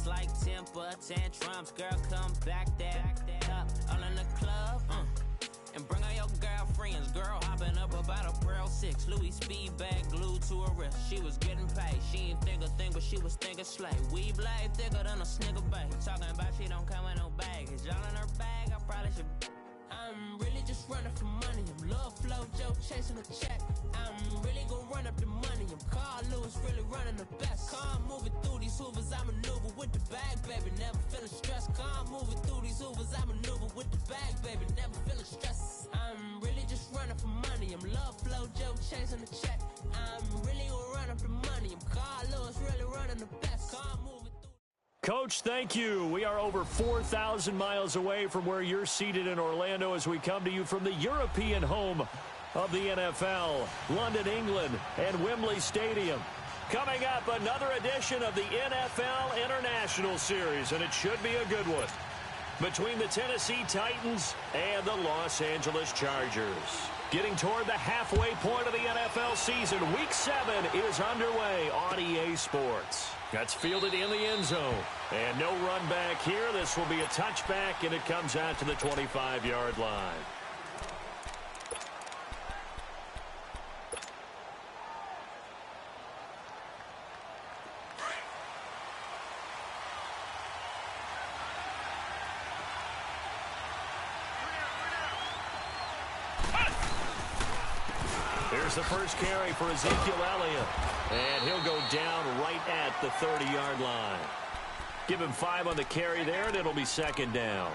just like temper tantrums. Girl, come back that up. All in the club, and bring all your girlfriends. Girl hopping up about a Pearl 6. Louis speed bag glued to her wrist. She was getting paid. She ain't think a thing, but she was thinking slay. We blade thicker than a snicker bag. Talking about she don't come with no baggage. Y'all in her bag, I probably should. I'm really just running for money. I'm love flow, Joe chasing a check. I'm really gonna run up the money. I'm Carl Lewis, really running the best. Car moving through these hoovers, I maneuver with the bag, baby. Never feeling stressed. Car moving through these hoovers, I maneuver with the bag, baby. Never feeling stressed. I'm really just running for money. I'm love flow, Joe chasing a check. I'm really gonna run up the money. I'm Carl Lewis, really running the best. Car moving through. Coach, thank you. We are over 4,000 miles away from where you're seated in Orlando as we come to you from the European home of the NFL, London, England, and Wembley Stadium. Coming up, another edition of the NFL International Series, and it should be a good one, between the Tennessee Titans and the Los Angeles Chargers. Getting toward the halfway point of the NFL season, Week 7 is underway on EA Sports. That's fielded in the end zone. And no run back here. This will be a touchback, and it comes out to the 25-yard line. Here's the first carry for Ezekiel Elliott. And he'll go down right at the 30-yard line. Give him 5 on the carry there, and it'll be second down.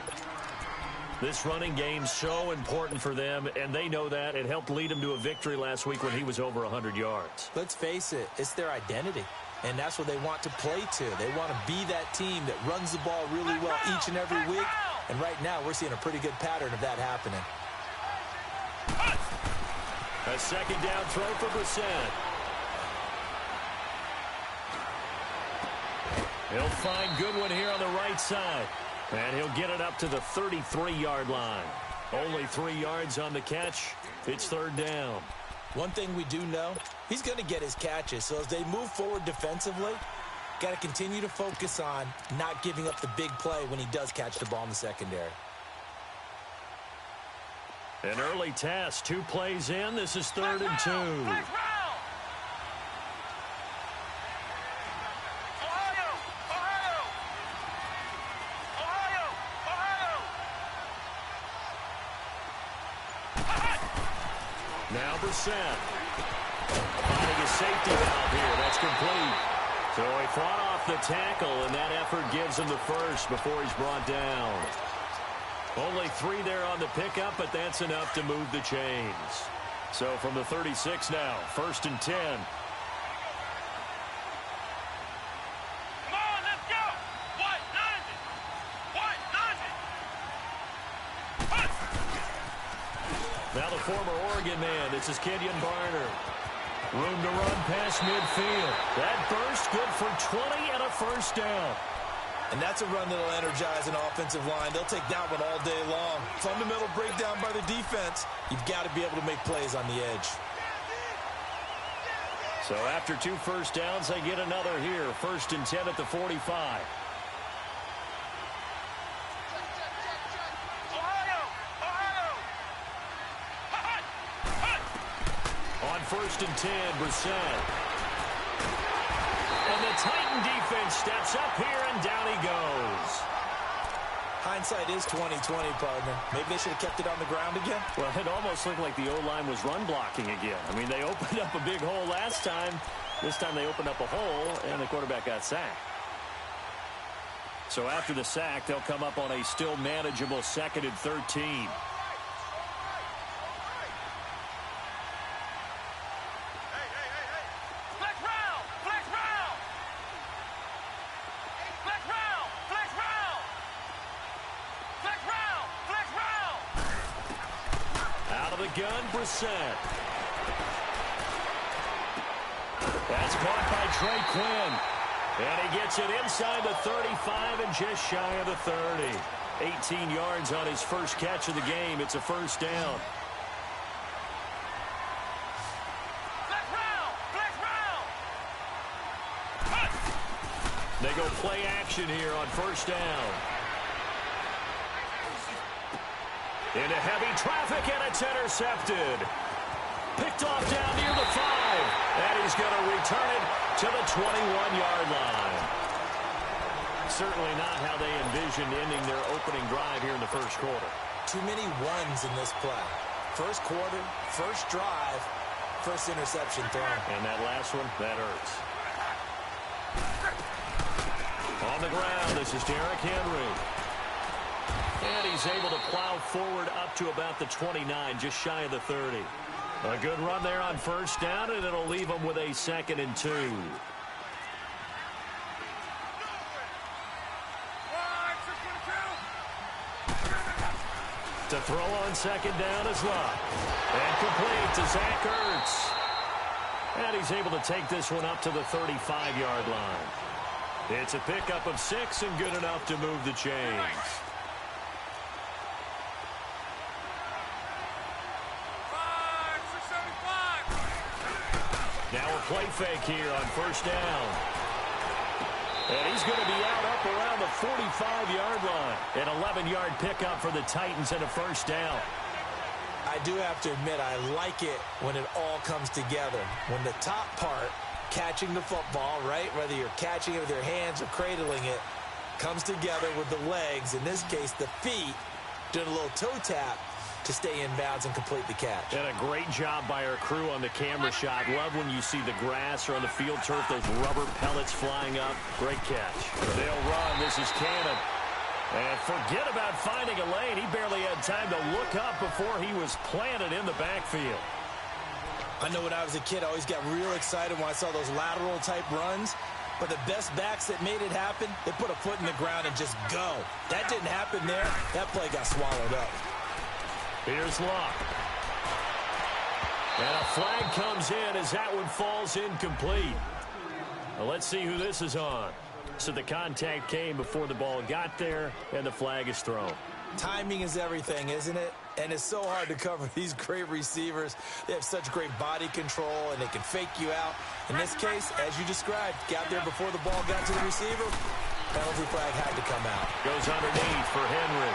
This running game's so important for them, and they know that. It helped lead them to a victory last week when he was over 100 yards. Let's face it, it's their identity, and that's what they want to play to. They want to be that team that runs the ball really well each and every week, and right now we're seeing a pretty good pattern of that happening. A second down throw for Brissett. He'll find Goodwin here on the right side. And he'll get it up to the 33-yard line. Only 3 yards on the catch. It's third down. One thing we do know, he's going to get his catches. So as they move forward defensively, got to continue to focus on not giving up the big play when he does catch the ball in the secondary. An early test, 2 plays in. This is 3rd and 2. Now Brissett. Finding a safety valve here. That's complete. So he fought off the tackle, and that effort gives him the first before he's brought down. Only 3 there on the pickup, but that's enough to move the chains. So from the 36 now, 1st and 10. Come on, let's go! What? 90! Now the former Oregon man, this is Kenyon Barner. Room to run past midfield. That burst good for 20 and a first down. And that's a run that'll energize an offensive line. They'll take that one all day long. Fundamental breakdown by the defense. You've got to be able to make plays on the edge. So after 2 first downs, they get another here. 1st and 10 at the 45. On 1st and 10, Brissett. And the Titan defense steps up here, and down he goes. Hindsight is 20/20, partner. Maybe they should have kept it on the ground again. Well, it almost looked like the O-line was run blocking again. I mean, they opened up a big hole last time. This time they opened up a hole, and the quarterback got sacked. So after the sack, they'll come up on a still manageable 2nd and 13. Gun, Brissett. That's caught by Trey Quinn. And he gets it inside the 35 and just shy of the 30. 18 yards on his first catch of the game. It's a first down. They go play action here on first down. Into heavy traffic, and it's intercepted. Picked off down near the 5. And he's going to return it to the 21-yard line. Certainly not how they envisioned ending their opening drive here in the first quarter. Too many ones in this play. First quarter, first drive, first interception thrown. And that last one, that hurts. On the ground, this is Derrick Henry. And he's able to plow forward up to about the 29, just shy of the 30. A good run there on first down, and it'll leave him with a 2nd and 2. To throw on 2nd down is Luck. And complete to Zach Ertz. And he's able to take this one up to the 35-yard line. It's a pickup of 6 and good enough to move the chains. Now a play fake here on first down. And he's going to be out up around the 45-yard line. An 11-yard pickup for the Titans and a first down. I do have to admit, I like it when it all comes together. When the top part, catching the football, right, whether you're catching it with your hands or cradling it, comes together with the legs, in this case the feet, doing a little toe tap to stay in bounds and complete the catch. And a great job by our crew on the camera shot. Love when you see the grass or on the field turf, those rubber pellets flying up. Great catch. They'll run. This is Cannon. And forget about finding a lane. He barely had time to look up before he was planted in the backfield. I know when I was a kid, I always got real excited when I saw those lateral type runs. But the best backs that made it happen, they put a foot in the ground and just go. That didn't happen there. That play got swallowed up. Here's Luck. And a flag comes in as that one falls incomplete. Well, let's see who this is on. So the contact came before the ball got there, and the flag is thrown. Timing is everything, isn't it? And it's so hard to cover these great receivers. They have such great body control, and they can fake you out. In this case, as you described, got there before the ball got to the receiver. Penalty flag had to come out. Goes underneath for Henry.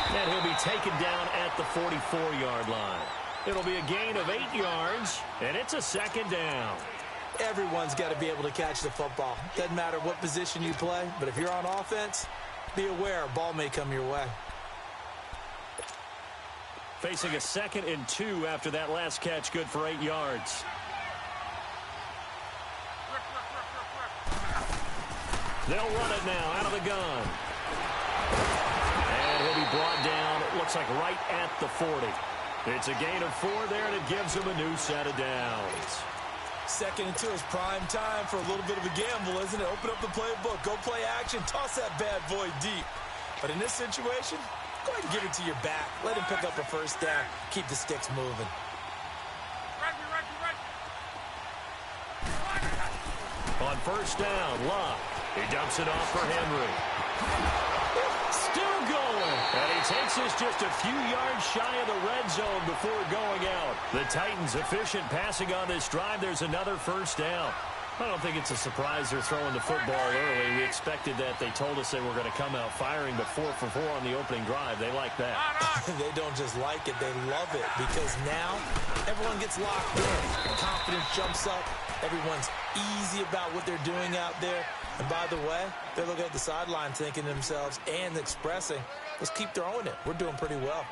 And he'll be taken down at the 44-yard line. It'll be a gain of 8 yards, and it's a 2nd down. Everyone's got to be able to catch the football. Doesn't matter what position you play, but if you're on offense, be aware a ball may come your way. Facing a 2nd and 2 after that last catch, good for 8 yards. They'll run it now out of the gun. And he'll be brought down, it looks like right at the 40. It's a gain of 4 there, and it gives him a new set of downs. 2nd and 2 is prime time for a little bit of a gamble, isn't it? Open up the playbook, go play action, toss that bad boy deep. But in this situation, go ahead and give it to your back. Let him pick up a first down. Keep the sticks moving. On first down, Luck. He dumps it off for Henry. Still going. And he takes this just a few yards shy of the red zone before going out. The Titans efficient passing on this drive. There's another first down. I don't think it's a surprise they're throwing the football early. We expected that. They told us they were going to come out firing, but 4 for 4 on the opening drive. They like that. They don't just like it, they love it, because now everyone gets locked in. Confidence jumps up. Everyone's easy about what they're doing out there. And by the way, they're looking at the sideline thinking to themselves and expressing, let's keep throwing it. We're doing pretty well.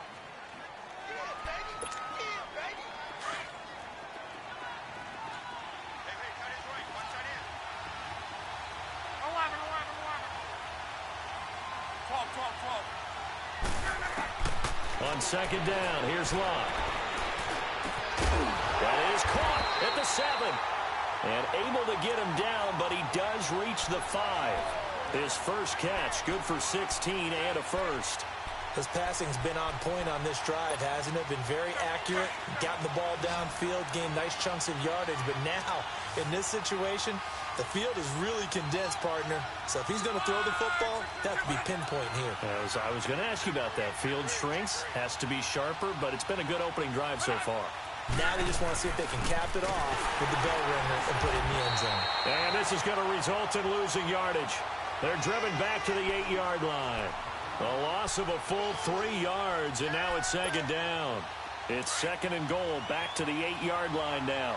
On 2nd down, here's Luck. That is caught at the 7. And able to get him down, but he does reach the 5. His first catch, good for 16 and a first. His passing's been on point on this drive, hasn't it? Been very accurate, gotten the ball downfield, gained nice chunks of yardage. But now, in this situation, the field is really condensed, partner. So if he's going to throw the football, that could be pinpoint here. I was going to ask you about that. Field shrinks, has to be sharper, but it's been a good opening drive so far. Now they just want to see if they can cap it off with the bell ringer and put it in the end zone. And this is going to result in losing yardage. They're driven back to the 8-yard line. A loss of a full 3 yards, and now it's second down. It's second and goal, back to the 8-yard line now.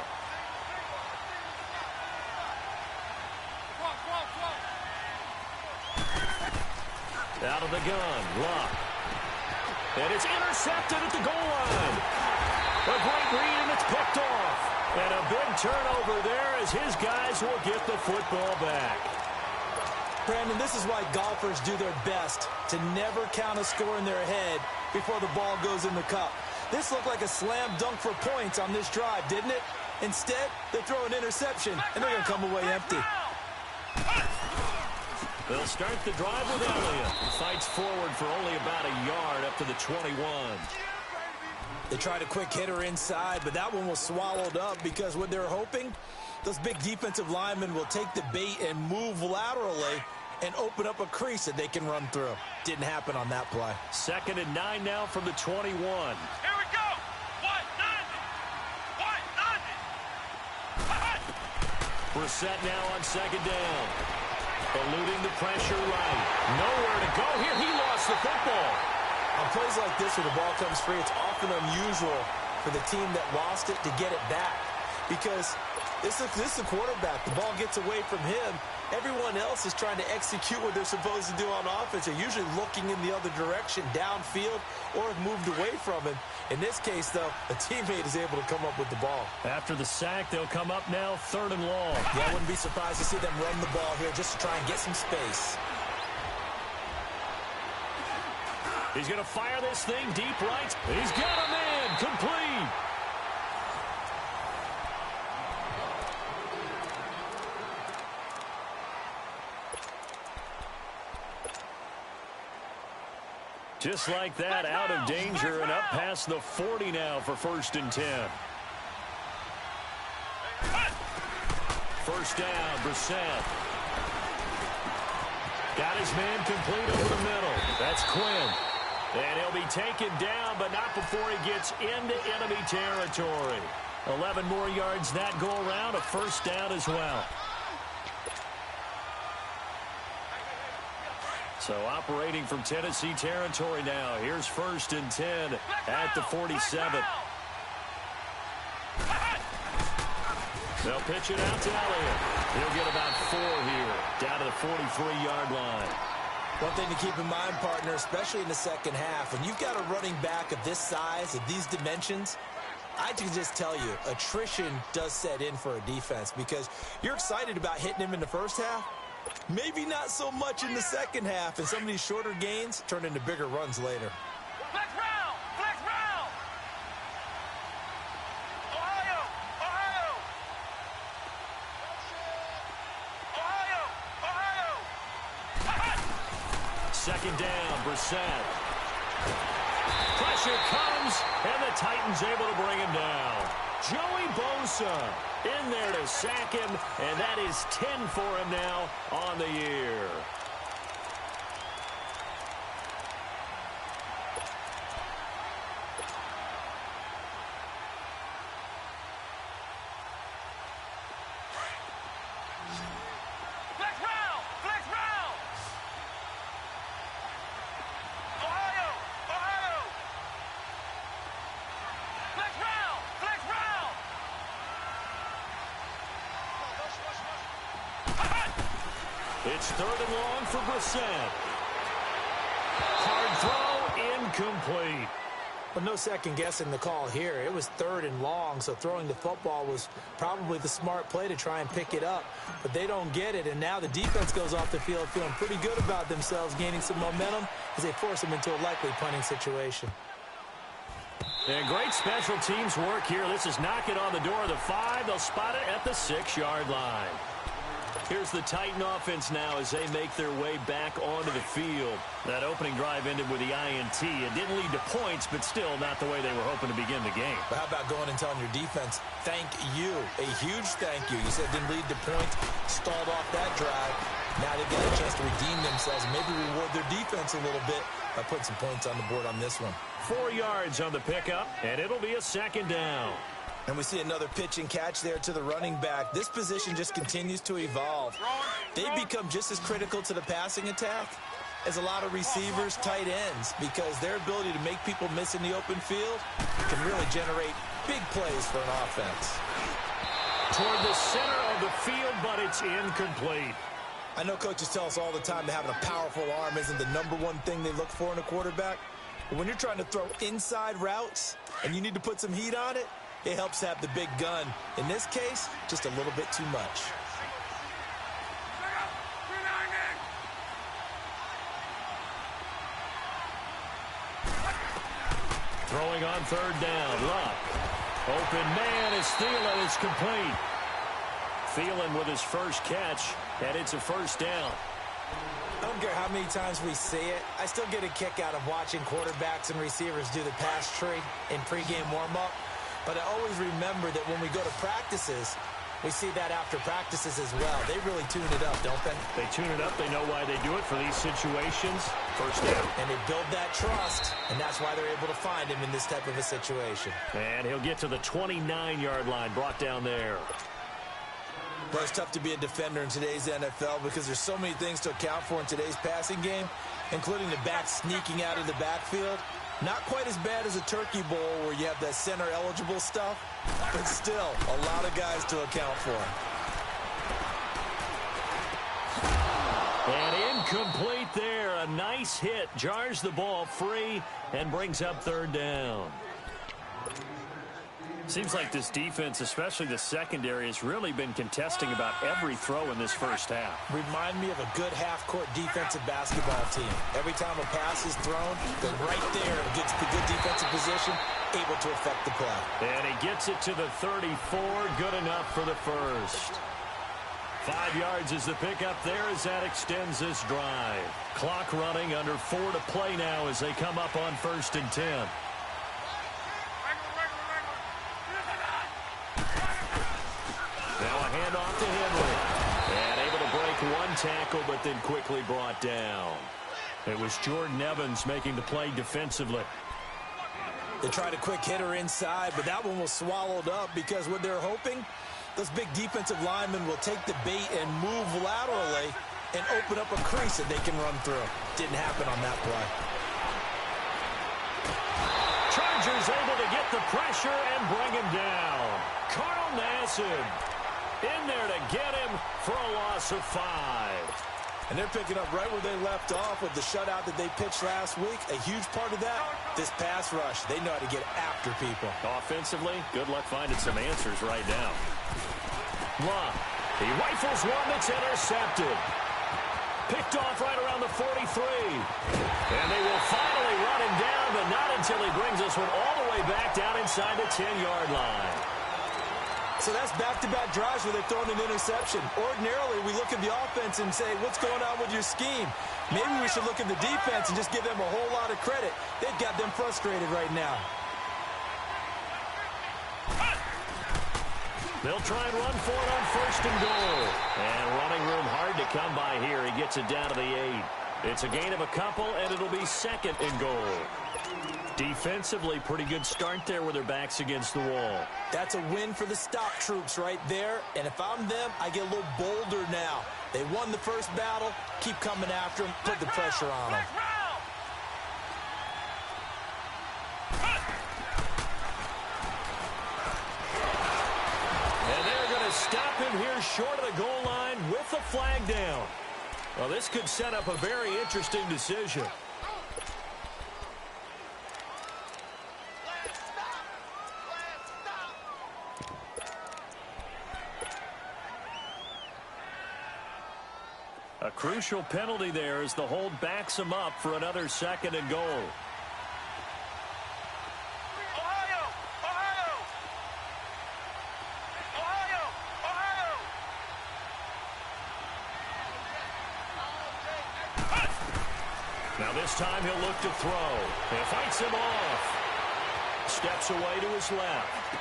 Out of the gun, Luck. And it's intercepted at the goal line. A great read, and it's picked off. And a big turnover there as his guys will get the football back. Brandon, this is why golfers do their best to never count a score in their head before the ball goes in the cup. This looked like a slam dunk for points on this drive, didn't it? Instead, they throw an interception, and they're going to come away empty. They'll start the drive with Elliott. Fights forward for only about a yard up to the 21. They tried a quick hitter inside, but that one was swallowed up because what they're hoping, those big defensive linemen will take the bait and move laterally and open up a crease that they can run through. Didn't happen on that play. Second and 9 now from the 21. Here we go. What? Nothing. Brissett now on second down. Eluding the pressure right. Nowhere to go here. He lost the football. On plays like this where the ball comes free, it's often unusual for the team that lost it to get it back. Because this is a quarterback. The ball gets away from him. Everyone else is trying to execute what they're supposed to do on offense. They're usually looking in the other direction, downfield, or have moved away from him. In this case, though, a teammate is able to come up with the ball. After the sack, they'll come up now third and long. Yeah, I wouldn't be surprised to see them run the ball here just to try and get some space. He's going to fire this thing deep right. He's got a man. Complete. Just like that, out of danger and up past the 40 now for first and 10. First down, Brissett. Got his man complete over the middle. That's Quinn. And he'll be taken down, but not before he gets into enemy territory. 11 more yards that go around, a first down as well. So operating from Tennessee territory now. Here's first and 10 at the 47. They'll pitch it out to Elliott. He'll get about 4 here, down to the 43-yard line. One thing to keep in mind, partner, especially in the second half, when you've got a running back of this size, of these dimensions, I can just tell you, attrition does set in for a defense because you're excited about hitting him in the first half. Maybe not so much in the second half, and some of these shorter gains turn into bigger runs later. Flex round! Flex round! Ohio! Ohio! Ohio! Ohio! Second down, Brissett. Pressure comes, and the Titans able to bring him down. Joey Bosa in there to sack him, and that is 10 for him now on the year. Flex round! Flex round! Ohio! Ohio! Flex round! Flex round! It's third and long for Brissett. Hard throw, incomplete. But no second guessing the call here. It was third and long, so throwing the football was probably the smart play to try and pick it up. But they don't get it, and now the defense goes off the field feeling pretty good about themselves, gaining some momentum as they force them into a likely punting situation. And great special teams work here. This is knocking on the door of the 5. They'll spot it at the 6-yard line. Here's the Titan offense now as they make their way back onto the field. That opening drive ended with the INT. It didn't lead to points, but still not the way they were hoping to begin the game. But how about going and telling your defense, thank you, a huge thank you. You said it didn't lead to points, stalled off that drive. Now they've got a chance to redeem themselves and maybe reward their defense a little bit by putting some points on the board on this one. 4 yards on the pickup, and it'll be a second down. And we see another pitch and catch there to the running back. This position just continues to evolve. They become just as critical to the passing attack as a lot of receivers, tight ends, because their ability to make people miss in the open field can really generate big plays for an offense. Toward the center of the field, but it's incomplete. I know coaches tell us all the time that having a powerful arm isn't the #1 thing they look for in a quarterback. But when you're trying to throw inside routes and you need to put some heat on it, it helps to have the big gun. In this case, just a little bit too much. Throwing on third down. Luck. Open man is Thielen. It's complete. Thielen with his first catch, and it's a first down. I don't care how many times we see it. I still get a kick out of watching quarterbacks and receivers do the pass tree in pregame warm-up. But I always remember that when we go to practices, we see that after practices as well. They really tune it up, don't they? They tune it up. They know why they do it for these situations. First down. And they build that trust, and that's why they're able to find him in this type of a situation. And he'll get to the 29-yard line, brought down there. Well, it's tough to be a defender in today's NFL because there's so many things to account for in today's passing game, including the back sneaking out of the backfield. Not quite as bad as a turkey bowl where you have that center-eligible stuff, but still a lot of guys to account for. And incomplete there. A nice hit. Jars the ball free and brings up third down. Seems like this defense, especially the secondary, has really been contesting about every throw in this first half. Remind me of a good half-court defensive basketball team. Every time a pass is thrown, they're right there against the good defensive position, able to affect the play. And he gets it to the 34. Good enough for the first. 5 yards is the pickup there as that extends this drive. Clock running, under 4 to play now as they come up on 1st and 10. Now a handoff to Henry. And able to break one tackle, but then quickly brought down. It was Jordan Evans making the play defensively. They tried a quick hitter inside, but that one was swallowed up because what they're hoping, those big defensive linemen will take the bait and move laterally and open up a crease that they can run through. Didn't happen on that play. Chargers able to get the pressure and bring him down. Carl Nassib in there to get him for a loss of 5. And they're picking up right where they left off with the shutout that they pitched last week. A huge part of that, this pass rush. They know how to get after people. Offensively, good luck finding some answers right now. Luck. He rifles one that's intercepted. Picked off right around the 43. And they will finally run him down, but not until he brings this one all the way back down inside the 10-yard line. So that's back-to-back drives where they're throwing an interception. Ordinarily, we look at the offense and say, what's going on with your scheme? Maybe we should look at the defense and just give them a whole lot of credit. They've got them frustrated right now. They'll try and run for it on 1st and goal. And running room hard to come by here. He gets it down to the 8. It's a gain of a couple, and it'll be 2nd and goal. Defensively, pretty good start there with their backs against the wall. That's a win for the stop troops right there. And if I'm them, I get a little bolder now. They won the first battle. Keep coming after them. Put the pressure on them. And they're going to stop him here short of the goal line with the flag down. Well, this could set up a very interesting decision. A crucial penalty there as the hold backs him up for another 2nd and goal. Ohio! Ohio! Ohio! Ohio! Now this time he'll look to throw. And fights him off. Steps away to his left.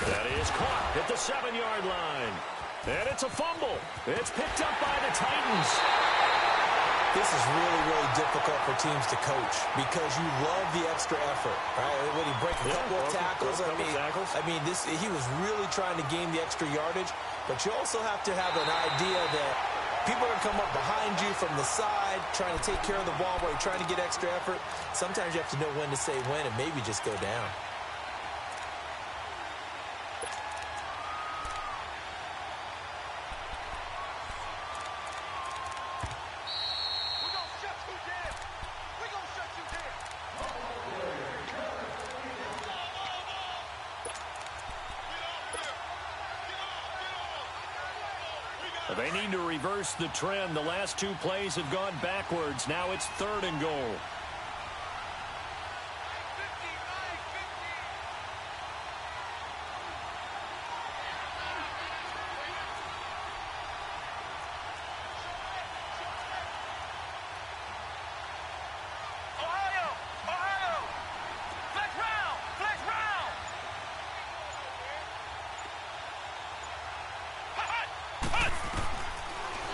That is caught at the 7-yard line. And it's a fumble. It's picked up by the Titans. This is really, really difficult for teams to coach because you love the extra effort, right? When he breaks a couple of tackles, he was really trying to gain the extra yardage, but you also have to have an idea that people are going to come up behind you from the side, trying to take care of the ball while you're trying to get extra effort. Sometimes you have to know when to say when and maybe just go down. They need to reverse the trend. The last two plays have gone backwards. Now it's 3rd and goal.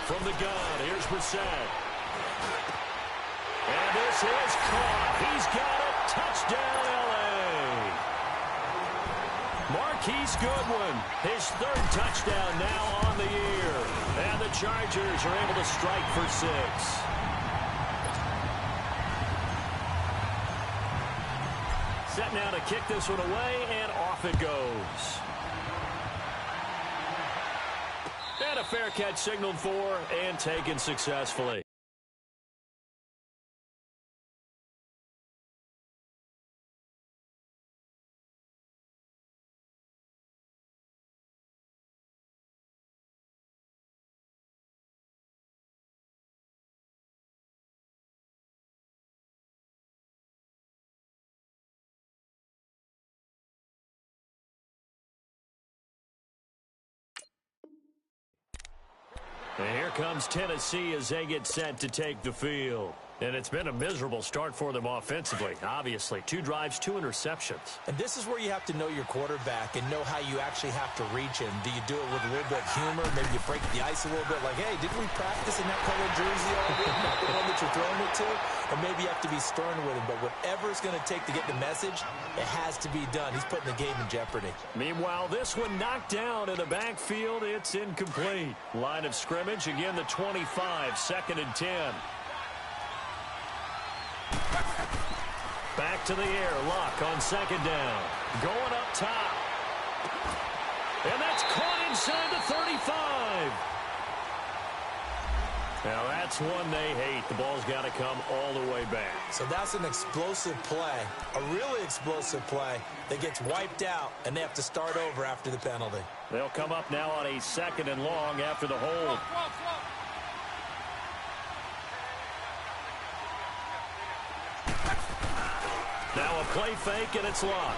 From the gun, here's Brissett. And this is caught. He's got it. Touchdown, L.A. Marquise Goodwin, his 3rd touchdown now on the year. And the Chargers are able to strike for 6. Set now to kick this one away, and off it goes. And a fair catch signaled for and taken successfully. And here comes Tennessee as they get set to take the field. And it's been a miserable start for them offensively, obviously. 2 drives, 2 interceptions. And this is where you have to know your quarterback and know how you actually have to reach him. Do you do it with a little bit of humor? Maybe you break the ice a little bit like, hey, didn't we practice in that colored jersey all week? Not the one that you're throwing it to? Or maybe you have to be stern with him. But whatever it's going to take to get the message, it has to be done. He's putting the game in jeopardy. Meanwhile, this one knocked down in the backfield. It's incomplete. Line of scrimmage, again, the 25, 2nd and 10. Back to the air. Luck on 2nd down. Going up top. And that's caught inside the 35. Now, that's one they hate. The ball's got to come all the way back. So that's an explosive play, a really explosive play that gets wiped out, and they have to start over after the penalty. They'll come up now on a 2nd and long after the hold. Now a play fake, and it's Luck.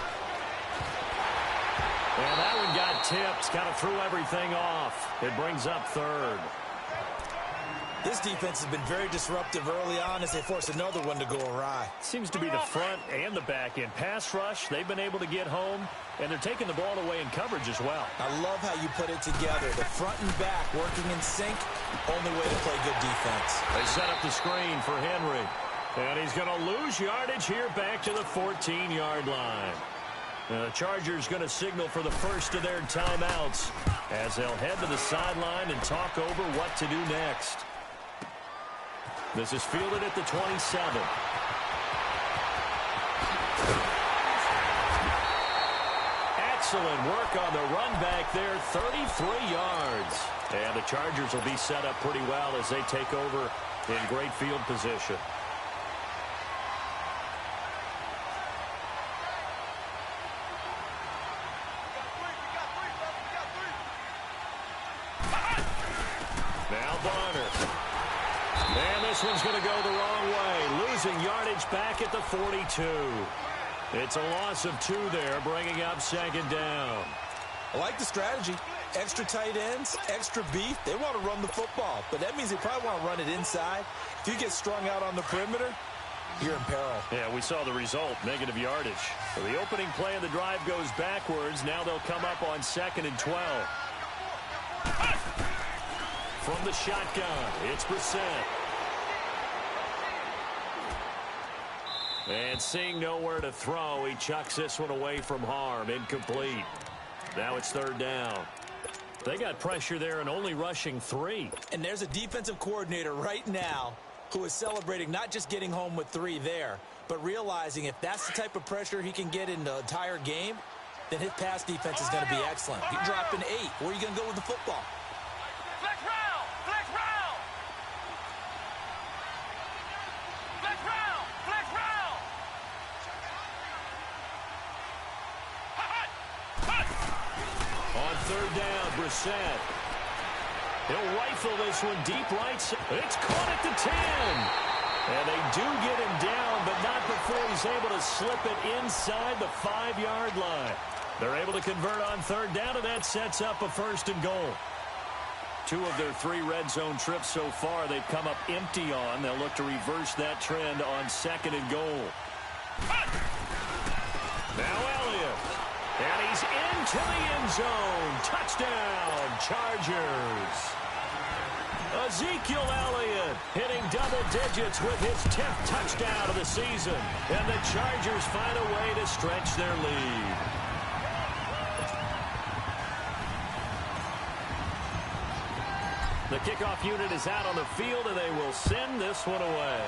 And that one got tipped. Kind of threw everything off. It brings up 3rd. This defense has been very disruptive early on as they force another one to go awry. Seems to be the front and the back end. Pass rush, they've been able to get home, and they're taking the ball away in coverage as well. I love how you put it together. The front and back working in sync, only way to play good defense. They set up the screen for Henry. And he's going to lose yardage here back to the 14-yard line. The Chargers going to signal for the first of their timeouts as they'll head to the sideline and talk over what to do next. This is fielded at the 27. Excellent work on the run back there, 33 yards. And the Chargers will be set up pretty well as they take over in great field position. This one's going to go the wrong way, losing yardage back at the 42. It's a loss of 2 there, bringing up 2nd down. I like the strategy. Extra tight ends, extra beef. They want to run the football, but that means they probably want to run it inside. If you get strung out on the perimeter, you're in peril. Yeah, we saw the result, negative yardage. So the opening play of the drive goes backwards. Now they'll come up on 2nd and 12. From the shotgun, it's Brissett. And seeing nowhere to throw, he chucks this one away from harm. Incomplete. Now it's third down. They got pressure there and only rushing 3. And there's a defensive coordinator right now who is celebrating not just getting home with 3 there, but realizing if that's the type of pressure he can get in the entire game, then his pass defense is going to be excellent. You're dropping 8. Where are you going to go with the football? Flex round! Flex round! Flex round! Flex round! Hut! Hut! On third down, Brissett. He'll rifle this one deep right. It's caught at the 10. And they do get him down, but not before he's able to slip it inside the 5-yard line. They're able to convert on third down, and that sets up a 1st and goal. 2 of their 3 red zone trips so far they've come up empty on. They'll look to reverse that trend on 2nd and goal. Now Elliott. And he's into the end zone. Touchdown, Chargers. Ezekiel Elliott hitting double digits with his 10th touchdown of the season. And the Chargers find a way to stretch their lead. The kickoff unit is out on the field, and they will send this one away.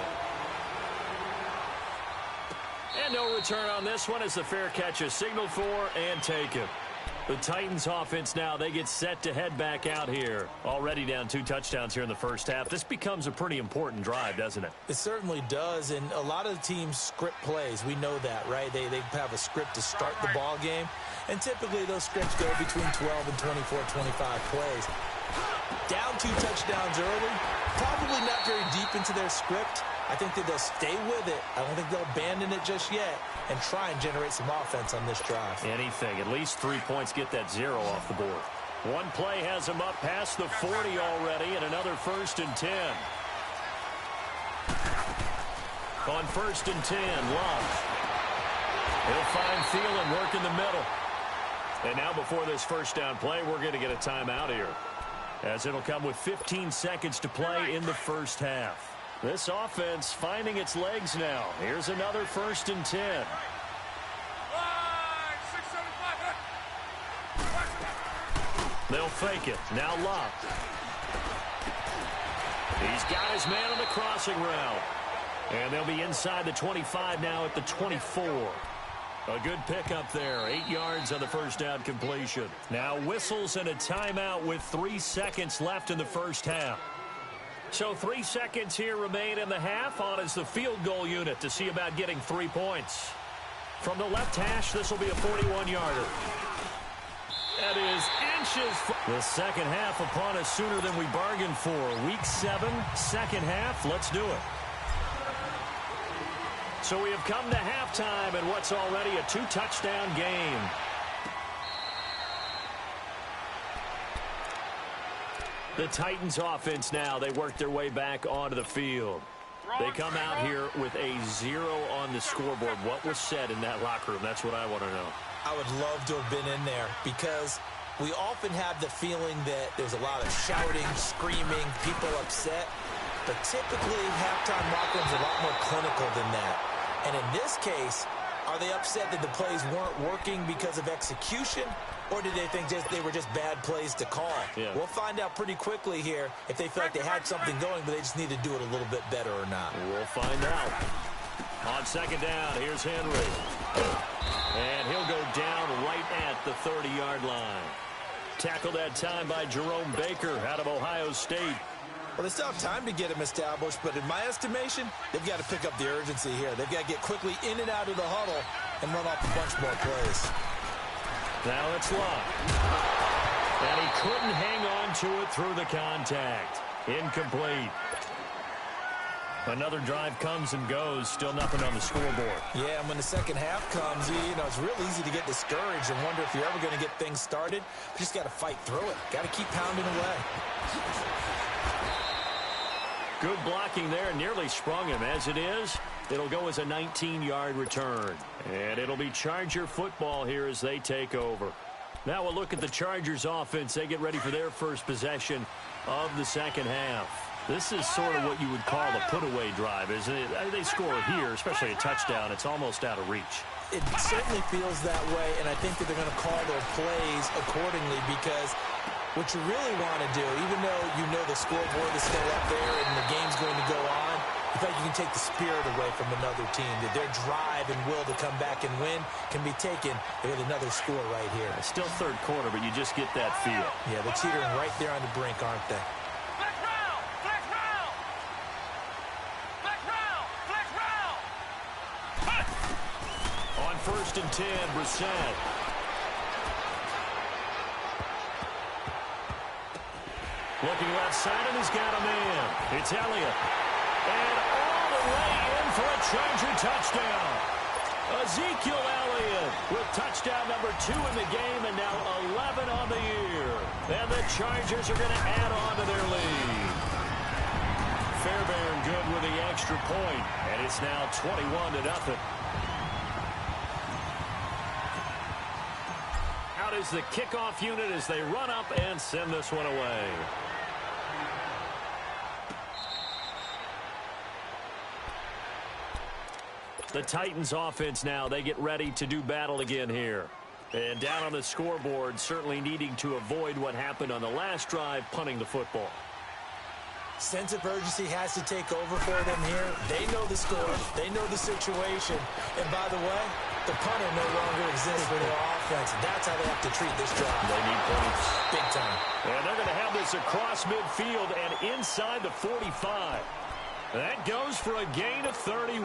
And no return on this one as the fair catch is signaled for and taken. The Titans offense now, they get set to head back out here. Already down 2 touchdowns here in the first half. This becomes a pretty important drive, doesn't it? It certainly does, and a lot of the teams script plays. We know that, right? They have a script to start the ball game, and typically those scripts go between 12 and 24, 25 plays. Down 2 touchdowns early, probably not very deep into their script. I think that they'll stay with it. I don't think they'll abandon it just yet and try and generate some offense on this drive. Anything. At least 3 points, get that 0 off the board. One play has them up past the 40 already, and another 1st and 10. On 1st and 10, Love. He'll find Thielen, work in the middle. And now before this first down play, we're going to get a timeout here, as it'll come with 15 seconds to play in the first half. This offense finding its legs now. Here's another 1st and 10. They'll fake it. Now Love. He's got his man on the crossing route. And they'll be inside the 25 now at the 24. A good pickup there. 8 yards on the first down completion. Now whistles and a timeout with 3 seconds left in the first half. So 3 seconds here remain in the half. On is the field goal unit to see about getting 3 points. From the left hash, this will be a 41-yarder. That is inches. The second half upon us sooner than we bargained for. Week 7, second half. Let's do it. So we have come to halftime in what's already a 2-touchdown game. The Titans offense now, they work their way back onto the field. They come out here with a 0 on the scoreboard. What was said in that locker room? That's what I want to know. I would love to have been in there because we often have the feeling that there's a lot of shouting, screaming, people upset. But typically, halftime locker rooms are a lot more clinical than that. And in this case, are they upset that the plays weren't working because of execution? Or did they think they were just bad plays to call? Yeah. We'll find out pretty quickly here if they feel like they had something going, but they just need to do it a little bit better or not. We'll find out. On second down, here's Henry. And he'll go down right at the 30-yard line. Tackled that time by Jerome Baker out of Ohio State. Well, they still have time to get him established, but in my estimation, they've got to pick up the urgency here. They've got to get quickly in and out of the huddle and run off a bunch more plays. Now it's Love. And he couldn't hang on to it through the contact. Incomplete. Another drive comes and goes. Still nothing on the scoreboard. Yeah, and when the second half comes, you know, it's real easy to get discouraged and wonder if you're ever going to get things started. You just got to fight through it. Got to keep pounding away. Good blocking there. Nearly sprung him. As it is, it'll go as a 19-yard return. And it'll be Charger football here as they take over. Now we'll look at the Chargers offense. They get ready for their first possession of the second half. This is sort of what you would call a put-away drive, isn't it? They score here, especially a touchdown. It's almost out of reach. It certainly feels that way, and I think that they're going to call their plays accordingly because what you really want to do, even though you know the scoreboard is still up there and the game's going to go on, you feel like you can take the spirit away from another team, that their drive and will to come back and win can be taken with another score right here. It's still third quarter, but you just get that feel. Yeah, they're teetering right there on the brink, aren't they? Flex round! Flex round! Flex round! Flex round! Hut! On 1st and 10, Brissett. Looking left side, and he's got a man. It's Elliott. And all the way in for a Charger touchdown. Ezekiel Elliott with touchdown number 2 in the game, and now 11 on the year. And the Chargers are going to add on to their lead. Fairbairn good with the extra point, and it's now 21-0. Out is the kickoff unit as they run up and send this one away. The Titans offense now, they get ready to do battle again here. And down on the scoreboard, certainly needing to avoid what happened on the last drive, punting the football. Sense of urgency has to take over for them here. They know the score. They know the situation. And by the way, the punter no longer exists for their offense. That's how they have to treat this drive. They need points. Big time. And they're going to have this across midfield and inside the 45. That goes for a gain of 31.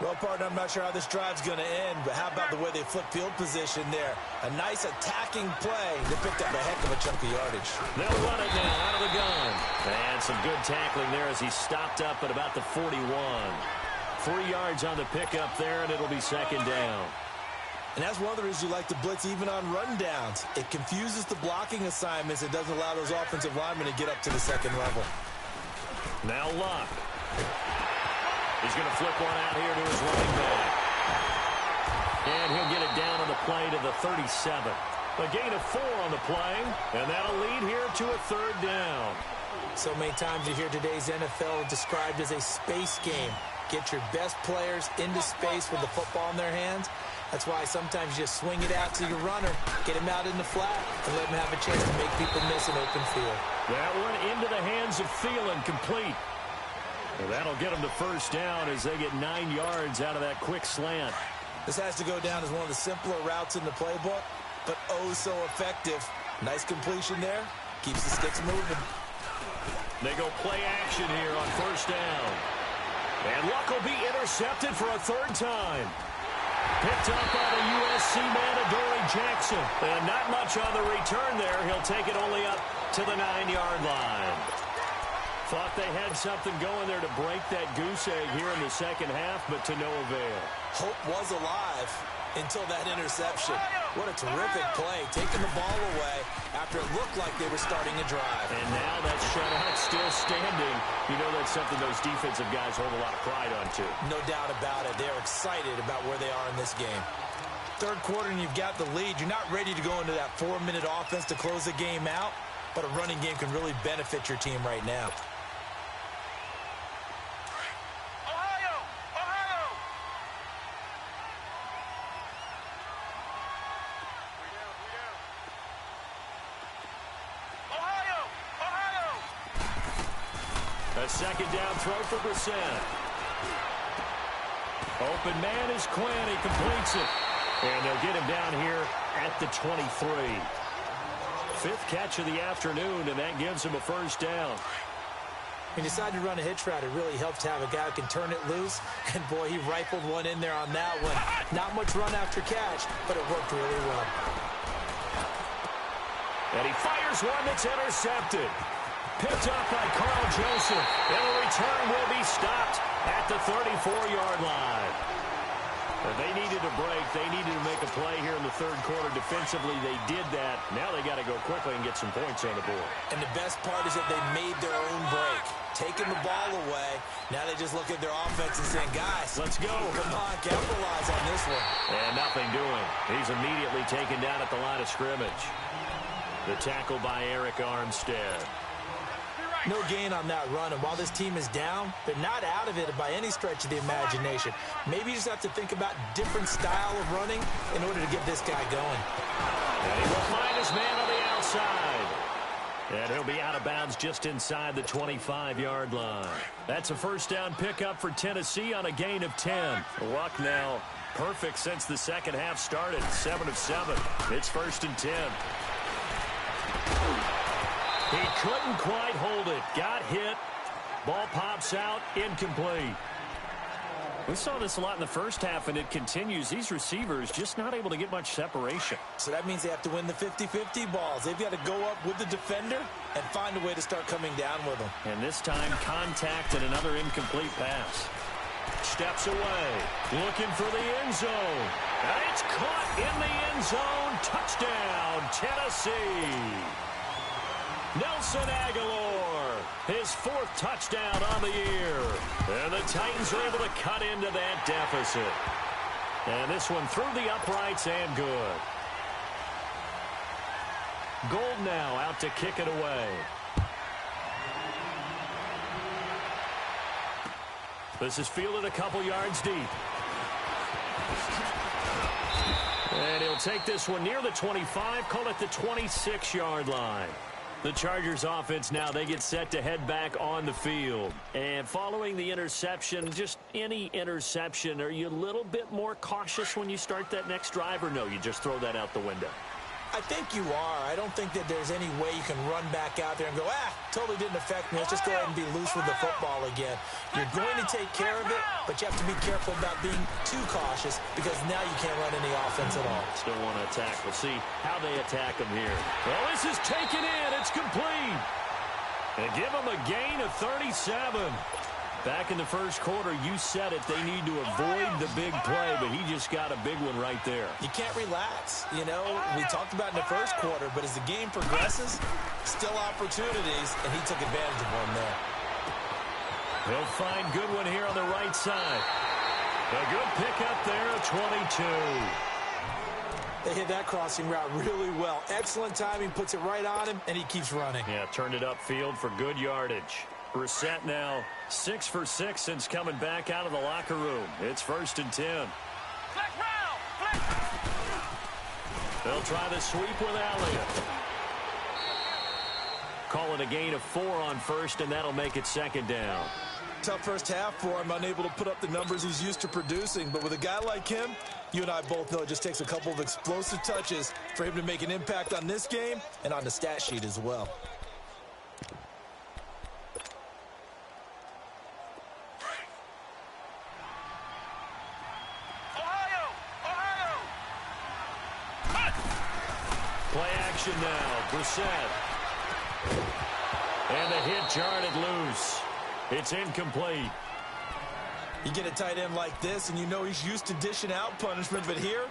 Well, partner, I'm not sure how this drive's going to end, but how about the way they flip field position there? A nice attacking play. They picked up a heck of a chunk of yardage. They'll run it now out of the gun. And some good tackling there as he stopped up at about the 41. 3 yards on the pickup there, and it'll be second down. And that's one of the reasons you like to blitz even on rundowns. It confuses the blocking assignments. It doesn't allow those offensive linemen to get up to the second level. Now Luck. He's going to flip one out here to his running back. And he'll get it down on the play to the 37. A gain of 4 on the play, and that'll lead here to a third down. So many times you hear today's NFL described as a space game. Get your best players into space with the football in their hands. That's why sometimes you just swing it out to your runner, get him out in the flat, and let him have a chance to make people miss an open field. That one into the hands of Thielen, complete. Well, that'll get them to first down as they get 9 yards out of that quick slant. This has to go down as one of the simpler routes in the playbook, but oh so effective. Nice completion there. Keeps the sticks moving. They go play action here on first down. And Luck will be intercepted for a third time. Picked up by the USC man, Adoree Jackson. And not much on the return there. He'll take it only up to the 9-yard line. Thought they had something going there to break that goose egg here in the second half, but to no avail. Hope was alive until that interception. What a terrific play, taking the ball away after it looked like they were starting a drive. And now that shutout still standing. You know that's something those defensive guys hold a lot of pride on, too. No doubt about it. They're excited about where they are in this game. Third quarter and you've got the lead. You're not ready to go into that 4-minute offense to close the game out, but a running game can really benefit your team right now. A second down throw for Brissett. Open man is Quinn. He completes it. And they'll get him down here at the 23. 5th catch of the afternoon, and that gives him a first down. When you decide to run a hitch route, it really helps to have a guy who can turn it loose. And, boy, he rifled one in there on that one. Not much run after catch, but it worked really well. And he fires one that's intercepted. Picked up by Carl Joseph. And the return will be stopped at the 34-yard line. They needed a break. They needed to make a play here in the third quarter. Defensively, they did that. Now they got to go quickly and get some points on the board. And the best part is that they made their own break. Taking the ball away. Now they just look at their offense and saying, guys, let's go. Come on, capitalize on this one. And nothing doing. He's immediately taken down at the line of scrimmage. The tackle by Eric Armstead. No gain on that run, and while this team is down, they're not out of it by any stretch of the imagination. Maybe you just have to think about different style of running in order to get this guy going. And he will find his man on the outside. And he'll be out of bounds just inside the 25-yard line. That's a first down pickup for Tennessee on a gain of 10. Luck now perfect since the second half started. 7 of 7. It's 1st and 10. He couldn't quite hold it. Got hit. Ball pops out. Incomplete. We saw this a lot in the first half, and it continues. These receivers just not able to get much separation. So that means they have to win the 50-50 balls. They've got to go up with the defender and find a way to start coming down with them. And this time, contact and another incomplete pass. Steps away. Looking for the end zone. And it's caught in the end zone. Touchdown, Tennessee. Nelson Aguilar, his 4th touchdown on the year. And the Titans are able to cut into that deficit. And this one through the uprights and good. Gold now out to kick it away. This is fielded a couple yards deep. And he'll take this one near the 25, call it the 26-yard line. The Chargers offense now, they get set to head back on the field. And following the interception, just any interception, are you a little bit more cautious when you start that next drive, or no, you just throw that out the window? I think you are. I don't think that there's any way you can run back out there and go, totally didn't affect me. Let's just go ahead and be loose with the football again. You're going to take care of it, but you have to be careful about being too cautious because now you can't run any offense at all. Still want to attack. We'll see how they attack them here. Well, this is taken in. It's complete. And give them a gain of 37. Back in the first quarter, you said it. They need to avoid the big play, but he just got a big one right there. You can't relax. You know, we talked about in the first quarter, but as the game progresses, still opportunities, and he took advantage of one there. He'll find Goodwin here on the right side. A good pickup there, 22. They hit that crossing route really well. Excellent timing, puts it right on him, and he keeps running. Yeah, turned it upfield for good yardage. Brissett now 6 for 6 since coming back out of the locker room. It's 1st and 10. They'll try the sweep with Elliott. Call it a gain of 4 on 1st, and that'll make it 2nd down. Tough first half for him, unable to put up the numbers he's used to producing. But with a guy like him, you and I both know it just takes a couple of explosive touches for him to make an impact on this game and on the stat sheet as well. Play action now. Brissett. And the hit jarred it loose. It's incomplete. You get a tight end like this, and you know he's used to dishing out punishment, but here,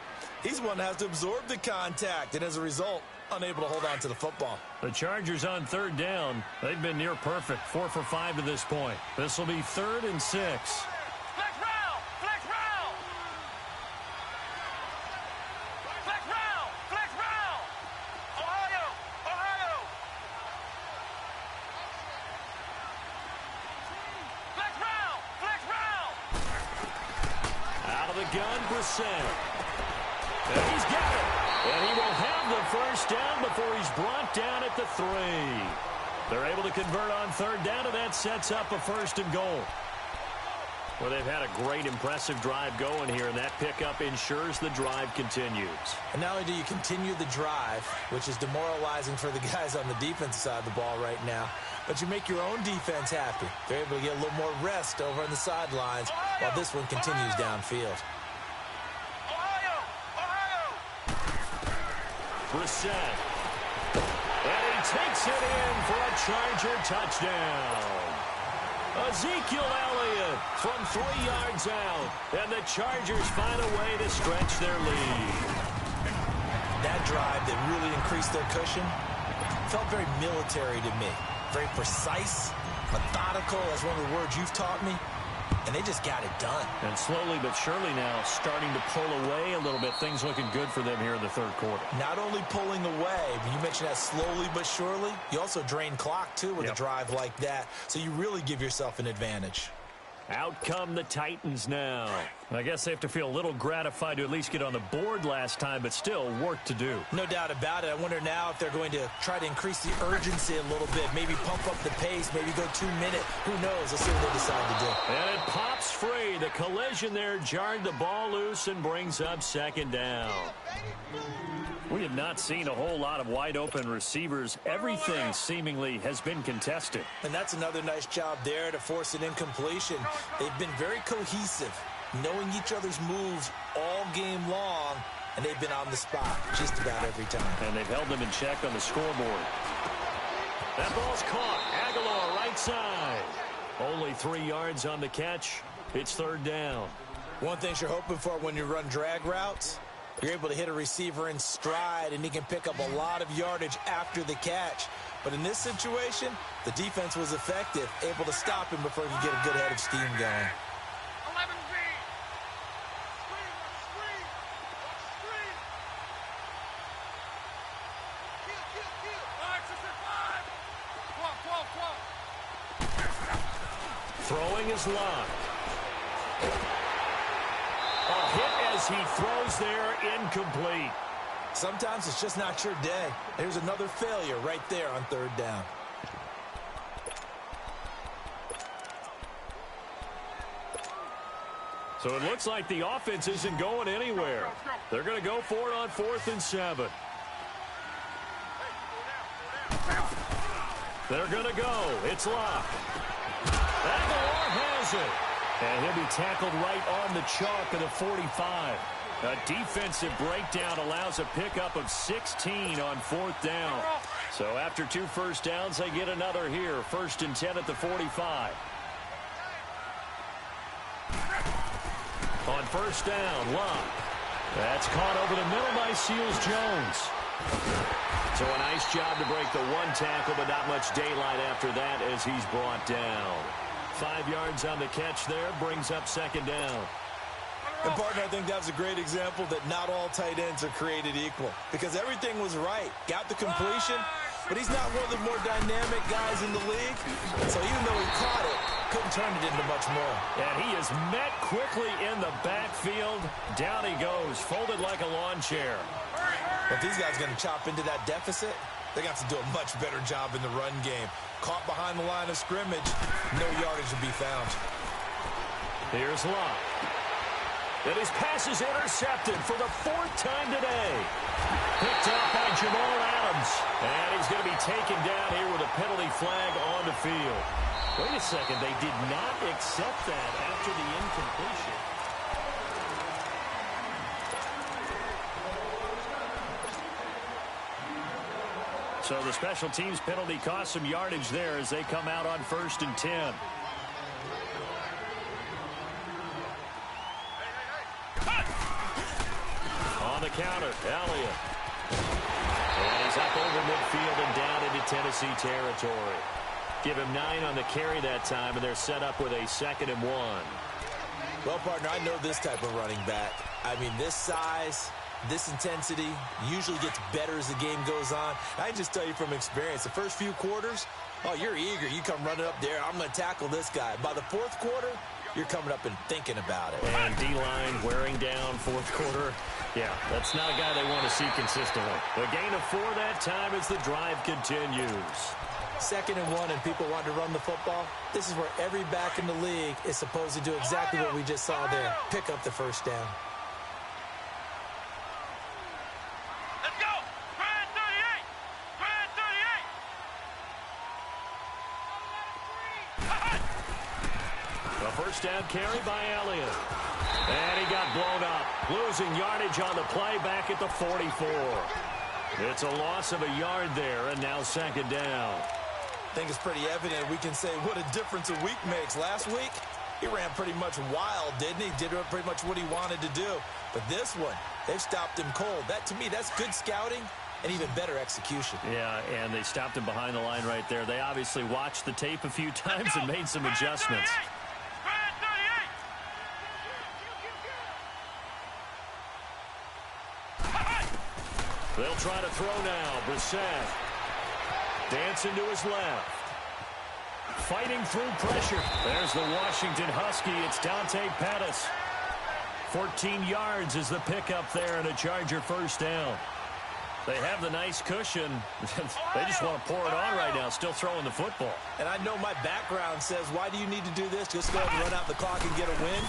he's one that has to absorb the contact, and as a result, unable to hold on to the football. The Chargers on 3rd down. They've been near perfect. 4 for 5 to this point. This will be 3rd and 6. Gun Brissett. And he's got it. And he will have the first down before he's brought down at the 3. They're able to convert on 3rd down, and that sets up a 1st and goal. Well, they've had a great, impressive drive going here, and that pickup ensures the drive continues. And not only do you continue the drive, which is demoralizing for the guys on the defensive side of the ball right now, but you make your own defense happy. They're able to get a little more rest over on the sidelines while this one continues downfield. Brissett. And he takes it in for a Charger touchdown. Ezekiel Elliott from 3 yards out. And the Chargers find a way to stretch their lead. That drive that really increased their cushion felt very military to me. Very precise, methodical, that's one of the words you've taught me. and they just got it done. And slowly but surely now starting to pull away a little bit. Things looking good for them here in the third quarter. Not only pulling away, but you mentioned that slowly but surely. You also drain clock, too, with a drive like that. So you really give yourself an advantage. Out come the Titans now. I guess they have to feel a little gratified to at least get on the board last time, but still work to do. No doubt about it. I wonder now if they're going to try to increase the urgency a little bit, maybe pump up the pace, maybe go 2 minutes. Who knows? Let's see what they decide to do. And it pops free. The collision there jarred the ball loose and brings up second down. We have not seen a whole lot of wide-open receivers. Everything seemingly has been contested. And that's another nice job there to force an incompletion. They've been very cohesive, knowing each other's moves all game long, and they've been on the spot just about every time. And they've held them in check on the scoreboard. That ball's caught. Aguilar right side. Only 3 yards on the catch. It's third down. One thing you're hoping for when you run drag routes, you're able to hit a receiver in stride, and he can pick up a lot of yardage after the catch. But in this situation, the defense was effective, able to stop him before he could get a good head of steam going. 11B. Screen. Kill. All right, 12. Throwing is locked. A hit as he throws there, incomplete. Sometimes it's just not your day. There's another failure right there on third down. So it looks like the offense isn't going anywhere. They're going to go for it on 4th and 7. They're going to go. It's locked. Aguilar has it. And he'll be tackled right on the chalk of the 45. A defensive breakdown allows a pickup of 16 on 4th down. So after 2 first downs, they get another here. 1st and 10 at the 45. On 1st down, Locke. That's caught over the middle by Seals-Jones. So a nice job to break the 1 tackle, but not much daylight after that as he's brought down. 5 yards on the catch there, brings up second down. And, partner, I think that was a great example that not all tight ends are created equal. Because everything was right. Got the completion, but he's not one of the more dynamic guys in the league. So even though he caught it, couldn't turn it into much more. And he is met quickly in the backfield. Down he goes, folded like a lawn chair. If these guys are going to chop into that deficit, they're going to have to do a much better job in the run game. Caught behind the line of scrimmage, no yardage to be found. Here's Locke. And his pass is intercepted for the 4th time today. Picked up by Jamal Adams. And he's going to be taken down here with a penalty flag on the field. Wait a second, they did not accept that after the incompletion. So the special teams penalty cost some yardage there as they come out on 1st and 10. On the counter, Elliott. And he's up over midfield and down into Tennessee territory. Give him 9 on the carry that time, and they're set up with a 2nd and 1. Well, partner, I know this type of running back. I mean, this size, this intensity usually gets better as the game goes on. I can just tell you from experience, the first few quarters, oh, you're eager. You come running up there. I'm going to tackle this guy. By the 4th quarter, you're coming up and thinking about it. And D-line wearing down 4th quarter. Yeah, that's not a guy they want to see consistently. The gain of 4 that time as the drive continues. 2nd and 1 and people want to run the football. This is where every back in the league is supposed to do exactly what we just saw there. Pick up the first down. Let's go! Grand 38! Grand 38! A first down carry by Elliott. And he got blown up. Losing yardage on the play back at the 44. It's a loss of a yard there, and now 2nd down. I think it's pretty evident we can say what a difference a week makes. Last week, he ran pretty much wild, didn't he? Did pretty much what he wanted to do. But this one, they've stopped him cold. That, to me, that's good scouting and even better execution. Yeah, and they stopped him behind the line right there. They obviously watched the tape a few times and made some adjustments. Grand 38! They'll try to throw now. Brissett. Dancing to his left. Fighting through pressure. There's the Washington Husky. It's Dante Pettis. 14 yards is the pickup there and a Charger first down. They have the nice cushion. They just want to pour it on right now, still throwing the football. And I know my background says, why do you need to do this? Just go ahead and run out the clock and get a win.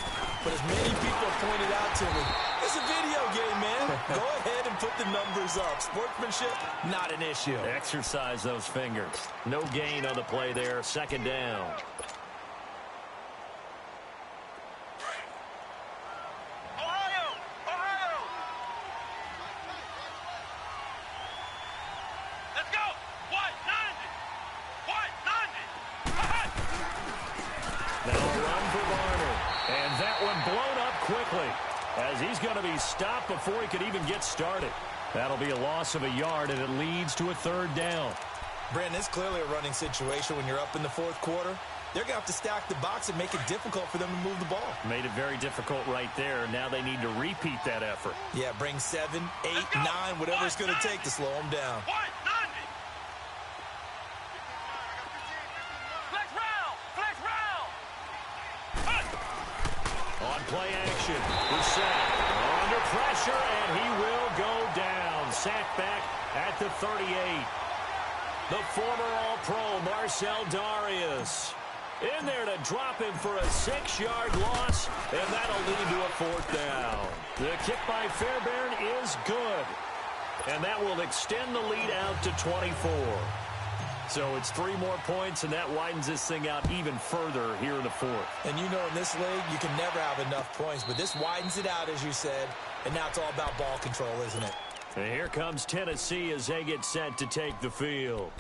But as many people have pointed out to me, it's a video game, man. Go ahead and put the numbers up. Sportsmanship, not an issue. Exercise those fingers. No gain on the play there. Second down. As he's going to be stopped before he could even get started. That'll be a loss of a yard, and it leads to a third down. Brandon, it's clearly a running situation when you're up in the fourth quarter. They're going to have to stack the box and make it difficult for them to move the ball. Made it very difficult right there. Now they need to repeat that effort. Yeah, bring 7, 8, 9, whatever it's going to take to slow them down. On play action, Brissett under pressure, and he will go down. Sacked back at the 38. The former All-Pro Marcel Darius in there to drop him for a 6-yard loss, and that'll lead to a fourth down. The kick by Fairbairn is good, and that will extend the lead out to 24. So it's 3 more points, and that widens this thing out even further here in the fourth. And you know in this league, you can never have enough points, but this widens it out, as you said, and now it's all about ball control, isn't it? And here comes Tennessee as they get set to take the field.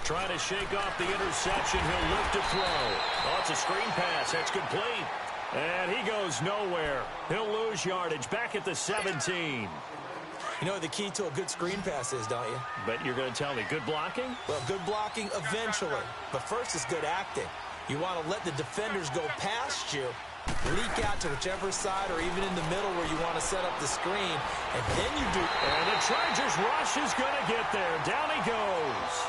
Trying to shake off the interception. He'll look to throw. Oh, it's a screen pass. That's complete. And he goes nowhere. He'll lose yardage back at the 17. You know what the key to a good screen pass is, don't you? But you're going to tell me good blocking? Well, good blocking eventually. But first is good acting. You want to let the defenders go past you, leak out to whichever side or even in the middle where you want to set up the screen, and then you do. And the Chargers rush is going to get there. Down he goes.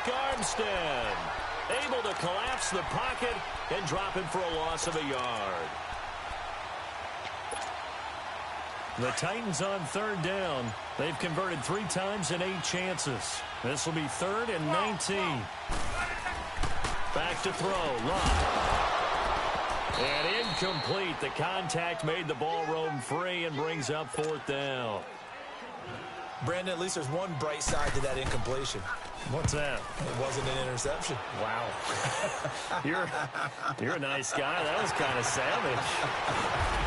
Armstead able to collapse the pocket and drop him for a loss of a yard. The Titans on third down. They've converted 3 times in 8 chances. This will be 3rd and 19. Back to throw. Love. And incomplete. The contact made the ball roam free and brings up 4th down. Brandon, at least there's one bright side to that incompletion. What's that? It wasn't an interception. Wow. You're a nice guy. That was kind of savage.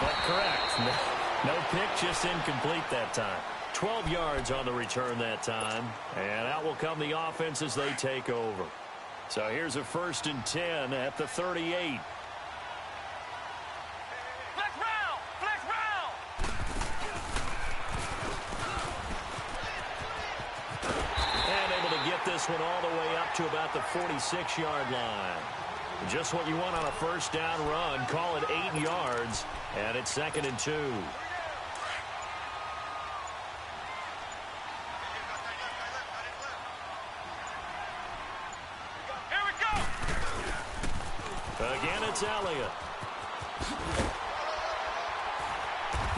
But correct. No pick, just incomplete that time. 12 yards on the return that time. And out will come the offense as they take over. So here's a 1st and 10 at the 38. This one all the way up to about the 46-yard line. Just what you want on a first down run. Call it 8 yards, and it's 2nd and 2. Here we go. Again, it's Elliott.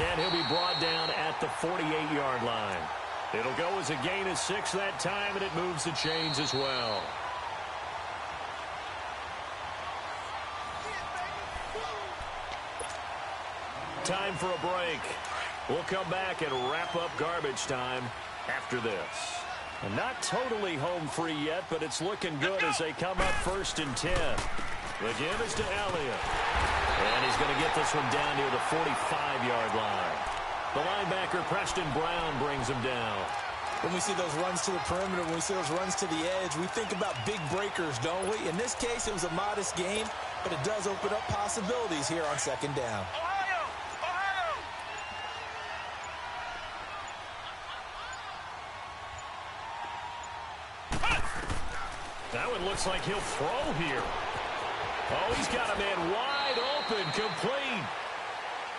And he'll be brought down at the 48-yard line. It'll go as a gain of 6 that time, and it moves the chains as well. Time for a break. We'll come back and wrap up garbage time after this. And not totally home free yet, but it's looking good as they come up 1st and 10. The give is to Elliott. And he's going to get this one down near the 45-yard line. The linebacker, Preston Brown, brings him down. When we see those runs to the perimeter, when we see those runs to the edge, we think about big breakers, don't we? In this case, it was a modest game, but it does open up possibilities here on 2nd down. That one looks like he'll throw here. Oh, he's got a man wide open, complete.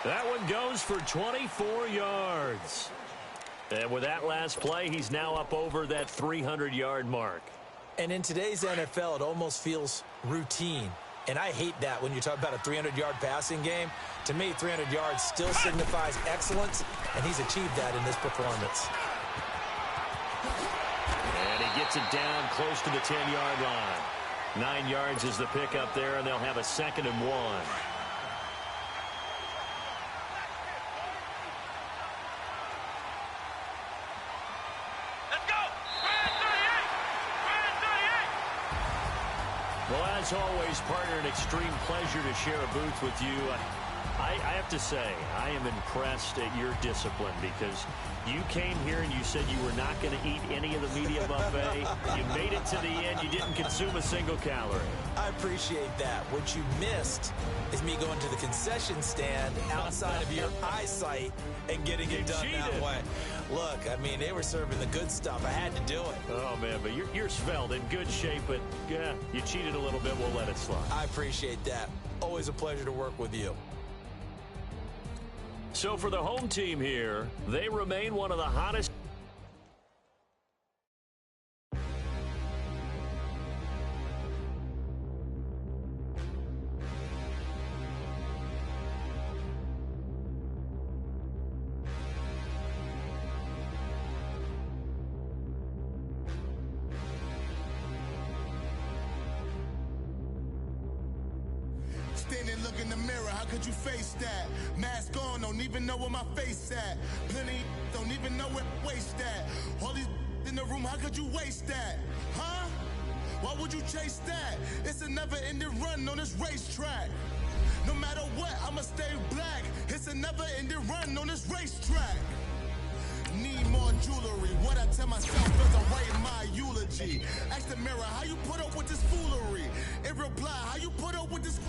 That one goes for 24 yards. And with that last play, he's now up over that 300-yard mark. And in today's NFL, it almost feels routine. And I hate that when you talk about a 300-yard passing game. To me, 300 yards still signifies excellence, and he's achieved that in this performance. And he gets it down close to the 10-yard line. 9 yards is the pickup there, and they'll have a 2nd and 1. Well, as always, partner, an extreme pleasure to share a booth with you. I have to say, I am impressed at your discipline because you came here and you said you were not going to eat any of the media buffet. You made it to the end. You didn't consume a single calorie. I appreciate that. What you missed is me going to the concession stand outside of your eyesight and getting it done that way. Look, I mean, they were serving the good stuff. I had to do it. Oh, man, but you're svelte, in good shape, but yeah, you cheated a little bit. We'll let it slide. I appreciate that. Always a pleasure to work with you. So for the home team here, they remain one of the hottest. Standing, look in the mirror, how could you face that? Mask on, don't even know where my face at. Plenty, don't even know where waste at. All these in the room, how could you waste that? Huh? Why would you chase that? It's a never-ending run on this racetrack. No matter what, I'ma stay black. It's a never-ending run on this racetrack. Need more jewelry. What I tell myself as I write my eulogy. Ask the mirror, how you put up with this foolery? In reply, how you put up with this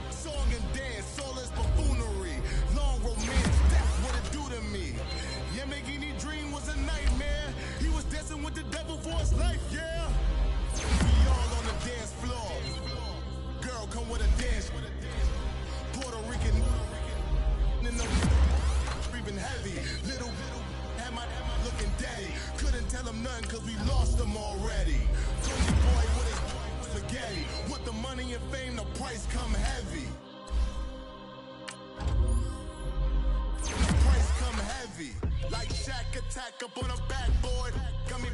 song and dance, all this buffoonery. Long romance, that's what it do to me. Yamagini dream was a nightmare. He was dancing with the devil for his life, yeah. We all on the dance floor. Girl, come with a dance. Puerto Rican in the breathing heavy. Little had my looking daddy. Couldn't tell him nothing cause we lost him already. Tony boy with his spaghetti. With the money and fame, the price come heavy. The price come heavy. Like Shaq attack up on a backboard. Gummy,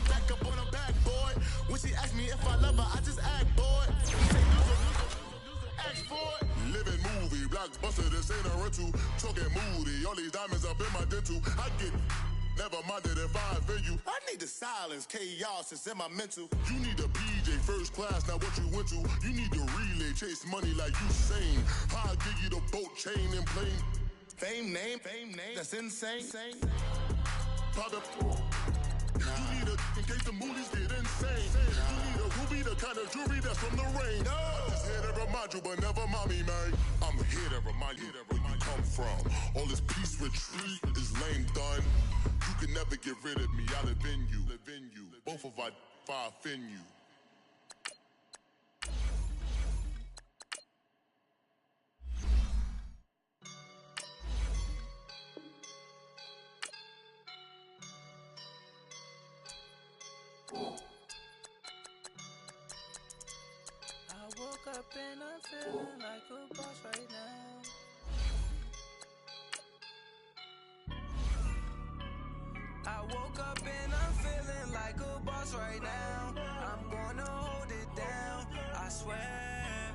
back up on a backboard. When she asked me if I love her, I just act bored. Ask for it. Living movie, blockbuster, this ain't a rental. Talking moody, all these diamonds up in my dental. I get never minded if I offend you. I need the silence, chaos is in my mental. You need a PJ first class, not what you went to. You need the relay, chase money like you sane. I'll give you the boat, chain, and plane. Fame name, that's insane. Pop up. You need a, in case the movies get insane. You need a ruby, the kind of jewelry that's from the rain. I'm just here to remind you, but never mommy, man. I'm here to remind you where you come from. All this peace retreat is lame done. You can never get rid of me, I live in you. Both of our fire offend you. I woke up and I'm feeling like a boss right now. I woke up and I'm feeling like a boss right now. I'm gonna hold it down, I swear.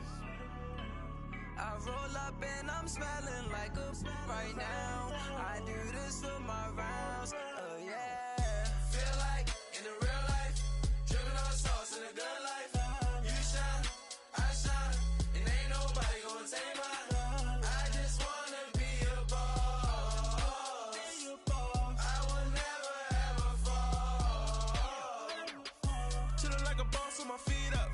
I roll up and I'm smelling like a right now. I do this for my rounds, oh yeah. Feel like in the real life, dripping on sauce in a good life. You shine, I shine, and ain't nobody gonna take mine. I just wanna be a boss. I will never ever fall. Chillin' like a boss with my feet up.